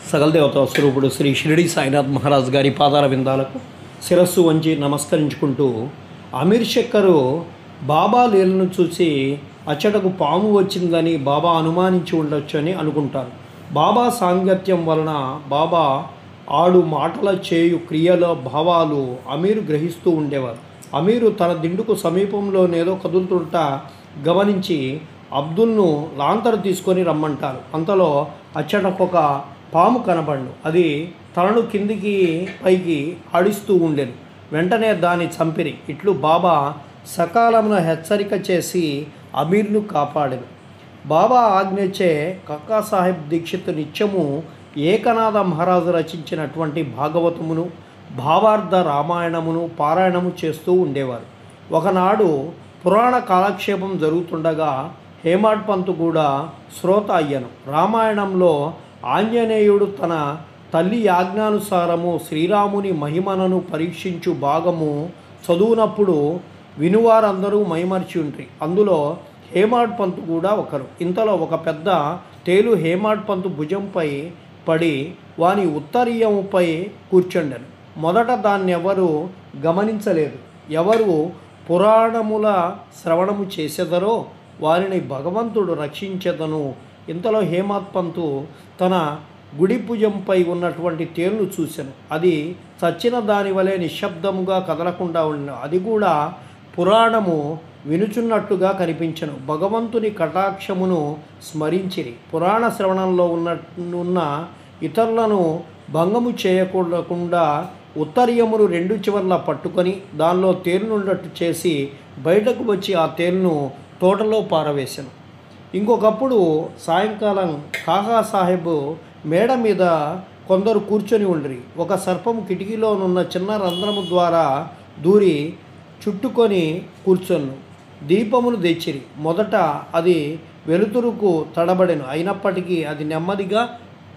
సకల దేవతా స్వరూపుడు శ్రీ షిరిడి సాయినాథ్ మహారాజ్ గారి పాదాల విందాలకు శిరస్సు వంచి నమస్కరించుకుంటూ అమీర్ శక్కరు బాబా లీలను చూసి అచ్చటకు పాము వచ్చిందని బాబా అనుమానించి ఉండొచ్చు అని అనుకుంటారు. బాబా సాంగత్యం వలన బాబా ఆడు మాటల చేయు క్రియల భావాలు అమీరు గ్రహిస్తూ ఉండేవారు. అమీరు తన దిండుకు సమీపంలోనేదో కదులుతుంటా గమనించి అబ్దుల్ను లాంతరు తీసుకొని రమ్మంటారు. అంతలో అచ్చటకొక పాము కనబడు. అది తలను కిందికి పైకి ఆడిస్తూ ఉండేది. వెంటనే దాన్ని చంపిరి. ఇట్లు బాబా సకాలమున హెచ్చరిక చేసి అమీర్ను కాపాడెను. బాబా ఆజ్ఞచే కక్కా సాహెబ్ దీక్షిత్ నిత్యము ఏకనాథ మహారాజు రచించినటువంటి భాగవతమును భావార్థ రామాయణమును పారాయణము చేస్తూ ఉండేవారు. ఒకనాడు పురాణ కాలక్షేపం జరుగుతుండగా హేమాడ్ పంతు కూడా శ్రోత అయ్యను. రామాయణంలో ఆంజనేయుడు తన తల్లి ఆజ్ఞానుసారము శ్రీరాముని మహిమను పరీక్షించు భాగము చదువునప్పుడు వినువారందరూ మైమర్చి ఉంట్రి. అందులో హేమాడ్ పంతు కూడా ఒకరు. ఇంతలో ఒక పెద్ద తేలు హేమాడ్ పంతు భుజంపై పడి వాని ఉత్తరీయముపై కూర్చుండెను. మొదట దాన్ని ఎవరు గమనించలేదు. ఎవరు పురాణముల శ్రవణము చేసేదరో వారిని భగవంతుడు రక్షించేదను. ఇంతలో హేమాడ్ పంతు తన గుడి భుజంపై ఉన్నటువంటి తేలును చూశాను. అది చచ్చిన దాని వలె నిశ్శబ్దముగా కదలకుండా ఉండను. అది కూడా పురాణము వినుచున్నట్టుగా కనిపించను. భగవంతుని కటాక్షమును స్మరించిరి. పురాణ శ్రవణంలో ఉన్న ఇతరులను భంగము చేయకుండా ఉత్తరీయమును రెండు చివర్ల పట్టుకొని దానిలో తేలునున్నట్టు చేసి బయటకు వచ్చి ఆ తేలును తోటలో పారవేశాను. ఇంకొకప్పుడు సాయంకాలం కాకా సాహెబ్ మేడ మీద కొందరు కూర్చొని ఉండిరి. ఒక సర్పము కిటికీలోనున్న చిన్న రంధ్రము ద్వారా దూరి చుట్టుకొని కూర్చొను. దీపమును తెచ్చిరి. మొదట అది వెలుతురుకు తడబడెను. అయినప్పటికీ అది నెమ్మదిగా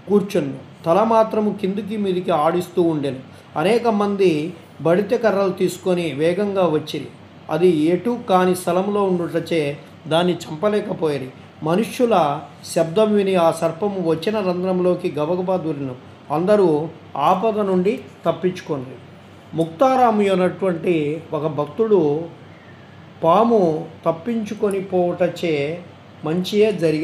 కూర్చొను. తల మాత్రము కిందికి మీదికి ఆడిస్తూ ఉండెను. అనేక మంది బడితె కర్రలు తీసుకొని వేగంగా వచ్చిరి. అది ఎటు కాని స్థలంలో ఉండుటచే దాన్ని చంపలేకపోయేది. మనుష్యుల శబ్దం విని ఆ సర్పము వచ్చిన రంధ్రంలోకి గబగబా దూరిను. అందరూ ఆపద నుండి తప్పించుకొని. ముక్తారాము అన్నటువంటి ఒక భక్తుడు పాము తప్పించుకొని పోవటచే మంచియే జరిగింది.